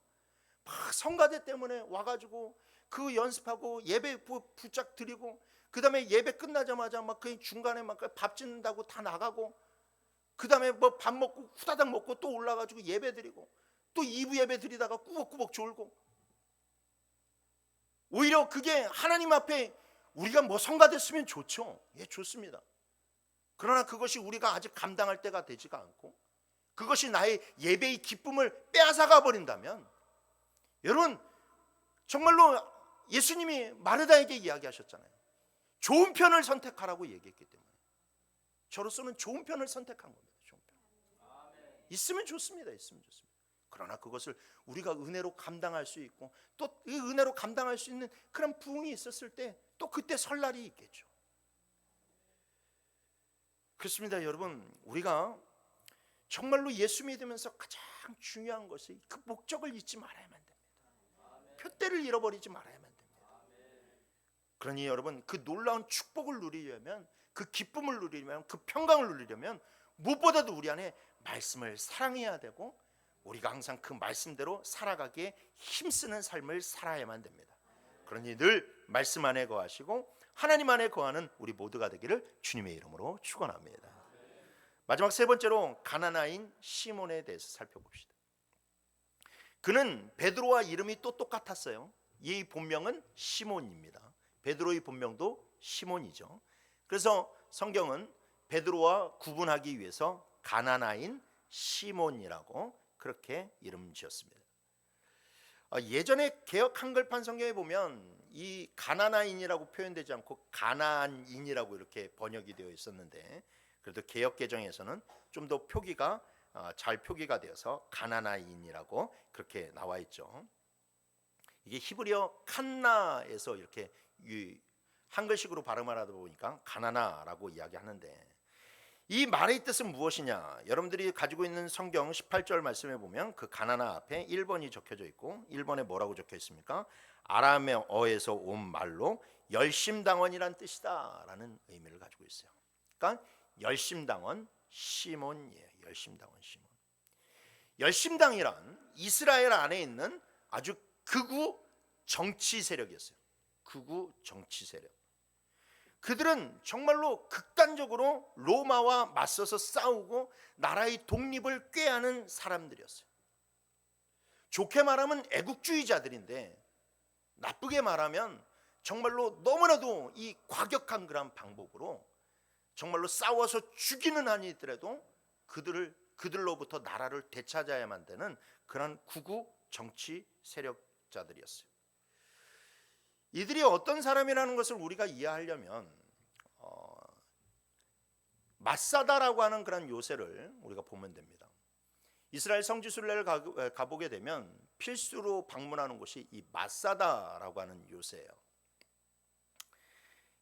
막 성가대 때문에 와가지고 그 연습하고 예배 부짝 드리고, 그 다음에 예배 끝나자마자 막 그 중간에 막 밥 짓는다고 다 나가고, 그 다음에 뭐 밥 먹고 후다닥 먹고 또 올라가지고 예배 드리고, 또 2부 예배 드리다가 꾸벅꾸벅 졸고, 오히려 그게 하나님 앞에 우리가 뭐 성가됐으면 좋죠. 예, 좋습니다. 그러나 그것이 우리가 아직 감당할 때가 되지가 않고, 그것이 나의 예배의 기쁨을 빼앗아가 버린다면, 여러분, 정말로 예수님이 마르다에게 이야기하셨잖아요. 좋은 편을 선택하라고 얘기했기 때문에 저로서는 좋은 편을 선택한 겁니다. 좋은 편. 있으면 좋습니다. 있으면 좋습니다. 그러나 그것을 우리가 은혜로 감당할 수 있고, 또 이 은혜로 감당할 수 있는 그런 부흥이 있었을 때 또 그때 설날이 있겠죠. 그렇습니다. 여러분, 우리가 정말로 예수 믿으면서 가장 중요한 것이 그 목적을 잊지 말아야만 됩니다. 표대를 잃어버리지 말아야만 됩니다. 그러니 여러분, 그 놀라운 축복을 누리려면, 그 기쁨을 누리려면, 그 평강을 누리려면 무엇보다도 우리 안에 말씀을 사랑해야 되고, 우리가 항상 그 말씀대로 살아가기에 힘쓰는 삶을 살아야만 됩니다. 그러니 늘 말씀 안에 거하시고 하나님 안에 거하는 우리 모두가 되기를 주님의 이름으로 축원합니다. 마지막 세 번째로 가나나인 시몬에 대해서 살펴봅시다. 그는 베드로와 이름이 또 똑같았어요. 이 본명은 시몬입니다. 베드로의 본명도 시몬이죠. 그래서 성경은 베드로와 구분하기 위해서 가나나인 시몬이라고 그렇게 이름 지었습니다. 예전에 개역 한글판 성경에 보면 이 가나나인이라고 표현되지 않고 가나안인이라고 이렇게 번역이 되어 있었는데, 그래도 개역 개정에서는 좀 더 표기가 잘 표기가 되어서 가나나인이라고 그렇게 나와 있죠. 이게 히브리어 칸나에서 이렇게 한글식으로 발음을 하다 보니까 가나나라고 이야기하는데, 이 말의 뜻은 무엇이냐? 여러분들이 가지고 있는 성경 18절 말씀에 보면 그 가나나 앞에 1번이 적혀져 있고, 1번에 뭐라고 적혀 있습니까? 아람어에서 온 말로 열심당원이란 뜻이다 라는 의미를 가지고 있어요. 그러니까 열심당원 시몬이에요. 열심당원 시몬. 열심당이란 이스라엘 안에 있는 아주 극우 정치 세력이었어요. 극우 정치 세력. 그들은 정말로 극단적으로 로마와 맞서서 싸우고 나라의 독립을 꾀하는 사람들이었어요. 좋게 말하면 애국주의자들인데, 나쁘게 말하면 정말로 너무나도 이 과격한 그런 방법으로 정말로 싸워서 죽이는 한이 있더라도 그들로부터 나라를 되찾아야만 되는 그런 극우 정치 세력자들이었어요. 이들이 어떤 사람이라는 것을 우리가 이해하려면 마사다라고 하는 그런 요새를 우리가 보면 됩니다. 이스라엘 성지순례를 가보게 되면 필수로 방문하는 곳이 이 마사다라고 하는 요새예요.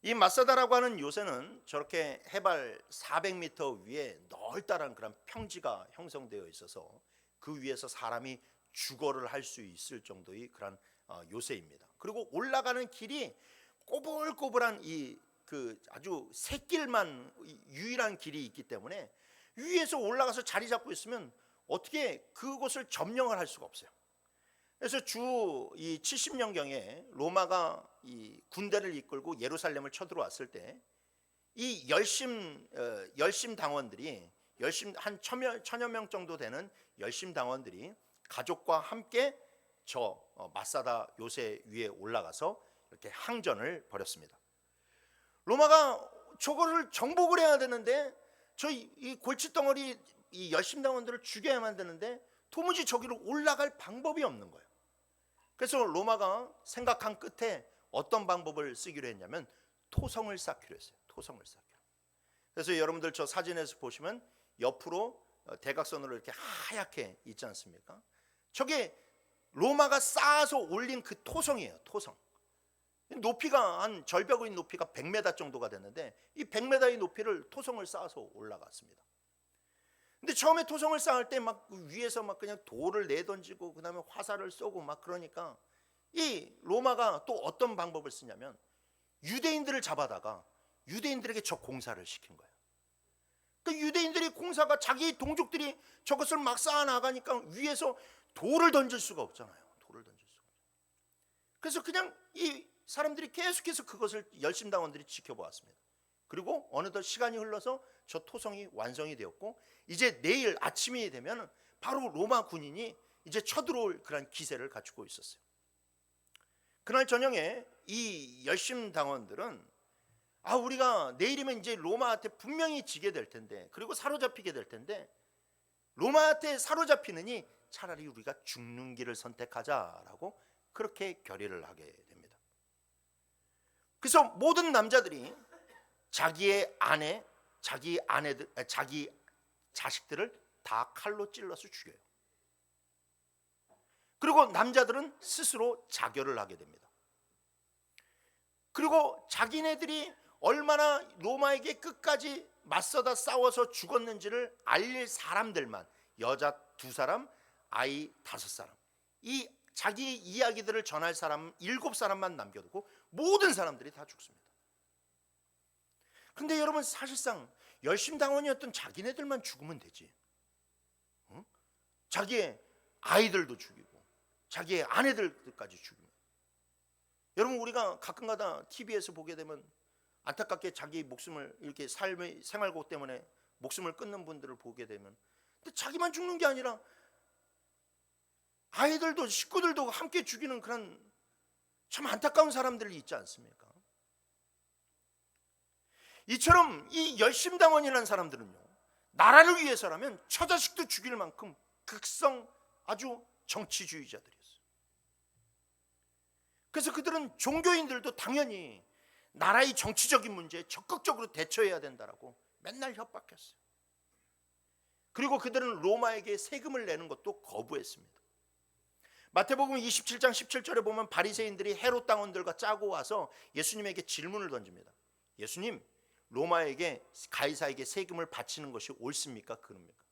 이 마사다라고 하는 요새는 저렇게 해발 400m 위에 널따란 그런 평지가 형성되어 있어서 그 위에서 사람이 주거를 할 수 있을 정도의 그런 요새입니다. 그리고 올라가는 길이 꼬불꼬불한 그 아주 새길만 유일한 길이 있기 때문에 위에서 올라가서 자리 잡고 있으면 어떻게 그곳을 점령을 할 수가 없어요. 그래서 주 70년경에 로마가 이 군대를 이끌고 예루살렘을 쳐들어왔을 때 이 열심 당원들이 한 천여 명 정도 되는 열심 당원들이 가족과 함께 저 마사다 요새 위에 올라가서 이렇게 항전을 벌였습니다. 로마가 저거를 정복을 해야 되는데 이 골칫덩어리 이 열심당원들을 죽여야만 되는데 도무지 저기로 올라갈 방법이 없는 거예요. 그래서 로마가 생각한 끝에 어떤 방법을 쓰기로 했냐면 토성을 쌓기로 했어요. 토성을 쌓기로. 그래서 여러분들 저 사진에서 보시면 옆으로 대각선으로 이렇게 하얗게 있지 않습니까? 저게 로마가 쌓아서 올린 그 토성이에요. 토성. 높이가 한 절벽의 높이가 100m 정도가 됐는데 이 100m의 높이를 토성을 쌓아서 올라갔습니다. 근데 처음에 토성을 쌓을 때 막 위에서 막 그냥 돌을 내던지고 그다음에 화살을 쏘고 막 그러니까 이 로마가 또 어떤 방법을 쓰냐면 유대인들을 잡아다가 유대인들에게 저 공사를 시킨 거예요. 그 유대인들이 공사가 자기 동족들이 저것을 막 쌓아 나가니까 위에서 돌을 던질 수가 없잖아요. 돌을 던질 수가. 그래서 그냥 이 사람들이 계속해서 그것을 열심당원들이 지켜보았습니다. 그리고 어느덧 시간이 흘러서 저 토성이 완성이 되었고 이제 내일 아침이 되면 바로 로마 군인이 이제 쳐들어올 그런 기세를 갖추고 있었어요. 그날 저녁에 이 열심당원들은 우리가 내일이면 이제 로마한테 분명히 지게 될 텐데 그리고 사로잡히게 될 텐데 로마한테 사로잡히느니 차라리 우리가 죽는 길을 선택하자라고 그렇게 결의를 하게 됩니다. 그래서 모든 남자들이 자기의 아내, 자기 아내들, 자기 자식들을 다 칼로 찔러서 죽여요. 그리고 남자들은 스스로 자결을 하게 됩니다. 그리고 자기네들이 얼마나 로마에게 끝까지 맞서다 싸워서 죽었는지를 알릴 사람들만, 여자 2사람, 아이 5사람, 이 자기 이야기들을 전할 사람 7사람만 남겨두고 모든 사람들이 다 죽습니다. 근데 여러분 사실상 열심당원이었던 자기네들만 죽으면 되지. 자기의 아이들도 죽이고 자기의 아내들까지 죽이면. 여러분 우리가 가끔가다 TV에서 보게 되면 안타깝게 자기 목숨을 이렇게 삶의 생활고 때문에 목숨을 끊는 분들을 보게 되면 근데 자기만 죽는 게 아니라 아이들도 식구들도 함께 죽이는 그런 참 안타까운 사람들이 있지 않습니까? 이처럼 이 열심당원이라는 사람들은요 나라를 위해서라면 처자식도 죽일 만큼 극성 아주 정치주의자들이었어요. 그래서 그들은 종교인들도 당연히 나라의 정치적인 문제에 적극적으로 대처해야 된다라고 맨날 협박했어요. 그리고 그들은 로마에게 세금을 내는 것도 거부했습니다. 마태복음 27장 17절에 보면 바리새인들이 헤롯 당원들과 짜고 와서 예수님에게 질문을 던집니다. 예수님, 로마에게 가이사에게 세금을 바치는 것이 옳습니까? 그럽니까?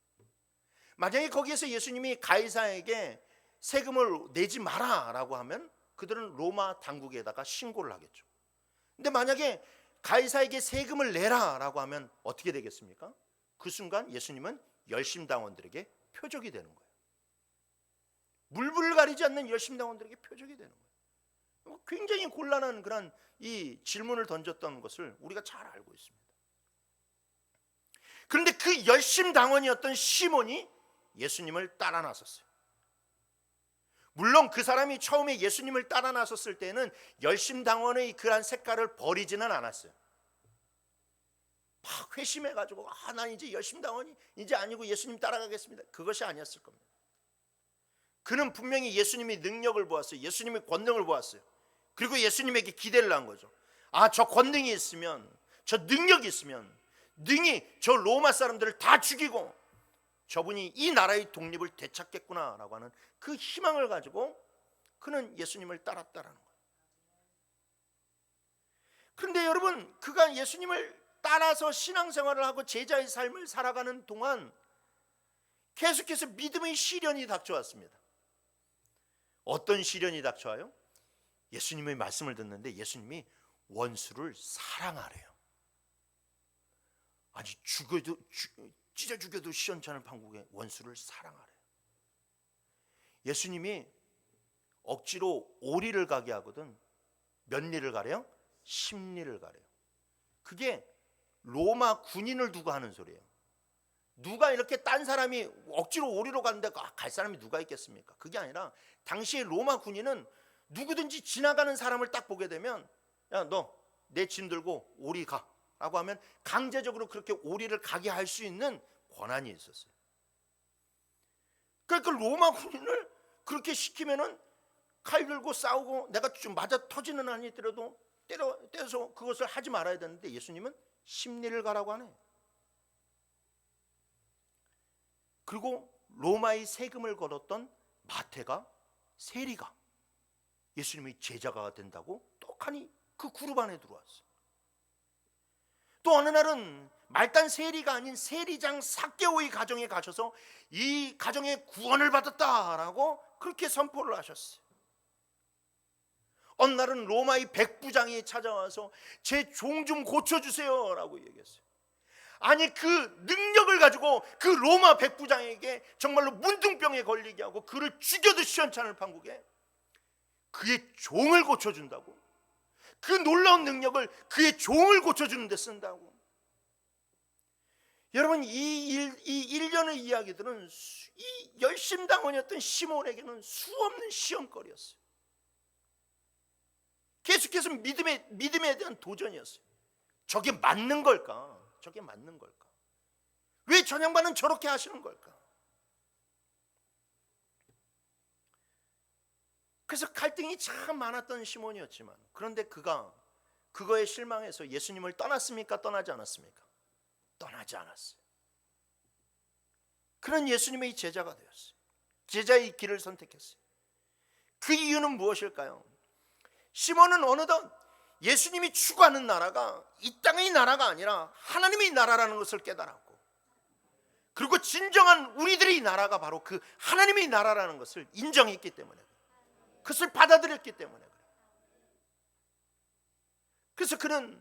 만약에 거기에서 예수님이 가이사에게 세금을 내지 마라라고 하면 그들은 로마 당국에다가 신고를 하겠죠. 근데 만약에 가이사에게 세금을 내라라고 하면 어떻게 되겠습니까? 그 순간 예수님은 열심당원들에게 표적이 되는 거예요. 물불을 가리지 않는 열심당원들에게 표적이 되는 거예요. 굉장히 곤란한 그런 이 질문을 던졌던 것을 우리가 잘 알고 있습니다. 그런데 그 열심당원이었던 시몬이 예수님을 따라 나섰어요. 물론 그 사람이 처음에 예수님을 따라 나섰을 때는 열심당원의 그런 색깔을 버리지는 않았어요. 막 회심해가지고 난 이제 열심당원이 이제 아니고 예수님 따라가겠습니다. 그것이 아니었을 겁니다. 그는 분명히 예수님의 능력을 보았어요. 예수님의 권능을 보았어요. 그리고 예수님에게 기대를 한 거죠. 저 권능이 있으면, 저 능력이 있으면 능히 저 로마 사람들을 다 죽이고 저분이 이 나라의 독립을 되찾겠구나라고 하는 그 희망을 가지고 그는 예수님을 따랐다라는 거예요. 그런데 여러분, 그가 예수님을 따라서 신앙생활을 하고 제자의 삶을 살아가는 동안 계속해서 믿음의 시련이 닥쳐왔습니다. 어떤 시련이 닥쳐와요? 예수님의 말씀을 듣는데 예수님이 원수를 사랑하래요. 아니 찢어 죽여도 시원찮은 판국에 원수를 사랑하래요. 예수님이 억지로 오리를 가게 하거든 몇 리를 가래요? 10리를 가래요. 그게 로마 군인을 두고 하는 소리예요. 누가 이렇게 딴 사람이 억지로 오리로 가는데 갈 사람이 누가 있겠습니까? 그게 아니라 당시에 로마 군인은 누구든지 지나가는 사람을 딱 보게 되면 야, 너 내 짐 들고 오리 가 라고 하면 강제적으로 그렇게 오리를 가게 할 수 있는 권한이 있었어요. 그러니까 로마 군인을 그렇게 시키면은 칼 들고 싸우고 내가 좀 맞아 터지는 한이 있더라도 때려서 그것을 하지 말아야 되는데 예수님은 10리를 가라고 하네. 그리고 로마의 세금을 걸었던 마태가 세리가 예수님의 제자가 된다고 떡하니 그 그룹 안에 들어왔어요. 또 어느 날은 말단 세리가 아닌 세리장 삭개오의 가정에 가셔서 이 가정의 구원을 받았다라고 그렇게 선포를 하셨어요. 어느 날은 로마의 백부장이 찾아와서 제 종 좀 고쳐주세요 라고 얘기했어요. 아니 그 능력을 가지고 그 로마 백부장에게 정말로 문둥병에 걸리게 하고 그를 죽여도 시원찮을 판국에 그의 종을 고쳐준다고, 그 놀라운 능력을 그의 종을 고쳐주는 데 쓴다고. 여러분, 이 일련의 이야기들은 이 열심당원이었던 시몬에게는 수없는 시험거리였어요. 계속해서 믿음에 대한 도전이었어요. 저게 맞는 걸까? 저게 맞는 걸까? 왜 저 양반은 저렇게 하시는 걸까? 그래서 갈등이 참 많았던 시몬이었지만, 그런데 그가 그거에 실망해서 예수님을 떠났습니까? 떠나지 않았습니까? 떠나지 않았어요. 그런 예수님의 제자가 되었어요. 제자의 길을 선택했어요. 그 이유는 무엇일까요? 시몬은 어느덧 예수님이 추구하는 나라가 이 땅의 나라가 아니라 하나님의 나라라는 것을 깨달았고, 그리고 진정한 우리들의 나라가 바로 그 하나님의 나라라는 것을 인정했기 때문에, 그것을 받아들였기 때문에 그래요. 그래서 그는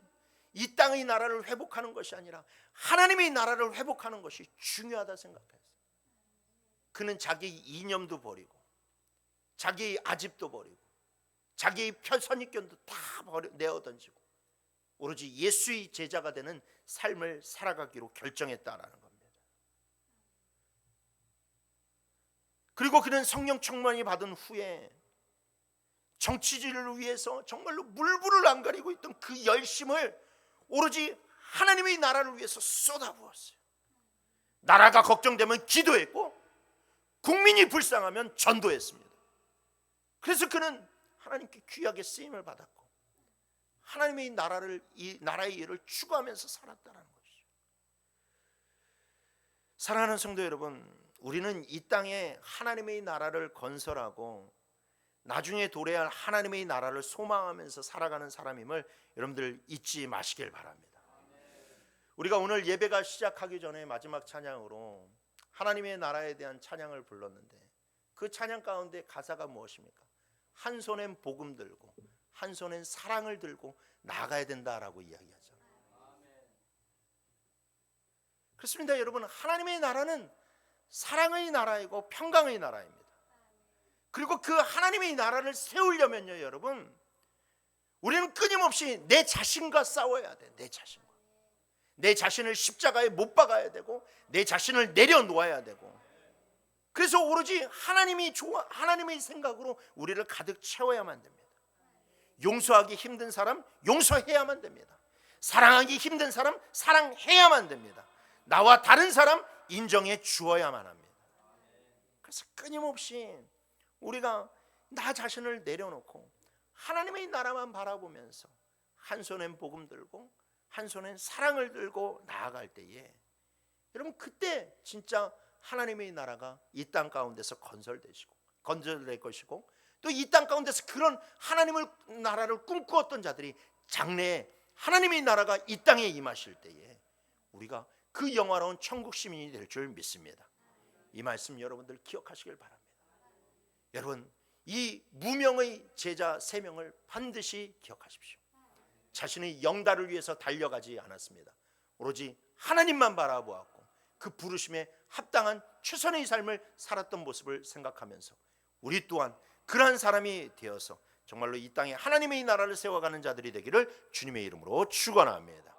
이 땅의 나라를 회복하는 것이 아니라 하나님의 나라를 회복하는 것이 중요하다 생각했어요. 그는 자기의 이념도 버리고 자기의 아집도 버리고 자기의 선입견도 다 내어던지고 오로지 예수의 제자가 되는 삶을 살아가기로 결정했다라는 겁니다. 그리고 그는 성령 충만이 받은 후에 정치지를 위해서 정말로 물불을 안 가리고 있던 그 열심을 오로지 하나님의 나라를 위해서 쏟아부었어요. 나라가 걱정되면 기도했고 국민이 불쌍하면 전도했습니다. 그래서 그는 하나님께 귀하게 쓰임을 받았고 하나님의 이 나라의 일을 추구하면서 살았다는 것이죠. 사랑하는 성도 여러분, 우리는 이 땅에 하나님의 나라를 건설하고 나중에 도래할 하나님의 나라를 소망하면서 살아가는 사람임을 여러분들 잊지 마시길 바랍니다. 우리가 오늘 예배가 시작하기 전에 마지막 찬양으로 하나님의 나라에 대한 찬양을 불렀는데 그 찬양 가운데 가사가 무엇입니까? 한 손엔 복음 들고 한 손엔 사랑을 들고 나가야 된다라고 이야기하잖아요. 그렇습니다. 여러분, 하나님의 나라는 사랑의 나라이고 평강의 나라입니다. 그리고 그 하나님의 나라를 세우려면요, 여러분, 우리는 끊임없이 내 자신과 싸워야 돼. 내 자신과. 내 자신을 십자가에 못 박아야 되고, 내 자신을 내려놓아야 되고. 그래서 오로지 하나님의 생각으로 우리를 가득 채워야만 됩니다. 용서하기 힘든 사람 용서해야만 됩니다. 사랑하기 힘든 사람 사랑해야만 됩니다. 나와 다른 사람 인정해 주어야만 합니다. 그래서 끊임없이 우리가 나 자신을 내려놓고 하나님의 나라만 바라보면서 한 손엔 복음 들고 한 손엔 사랑을 들고 나아갈 때에, 여러분, 그때 진짜 하나님의 나라가 이 땅 가운데서 건설될 것이고, 또 이 땅 가운데서 그런 하나님의 나라를 꿈꾸었던 자들이 장래에 하나님의 나라가 이 땅에 임하실 때에 우리가 그 영화로운 천국 시민이 될 줄 믿습니다. 이 말씀 여러분들 기억하시길 바랍니다. 여러분, 이 무명의 제자 3명을 반드시 기억하십시오. 자신의 영달을 위해서 달려가지 않았습니다. 오로지 하나님만 바라보았고 그 부르심에 합당한 최선의 삶을 살았던 모습을 생각하면서 우리 또한 그러한 사람이 되어서 정말로 이 땅에 하나님의 나라를 세워가는 자들이 되기를 주님의 이름으로 축원합니다.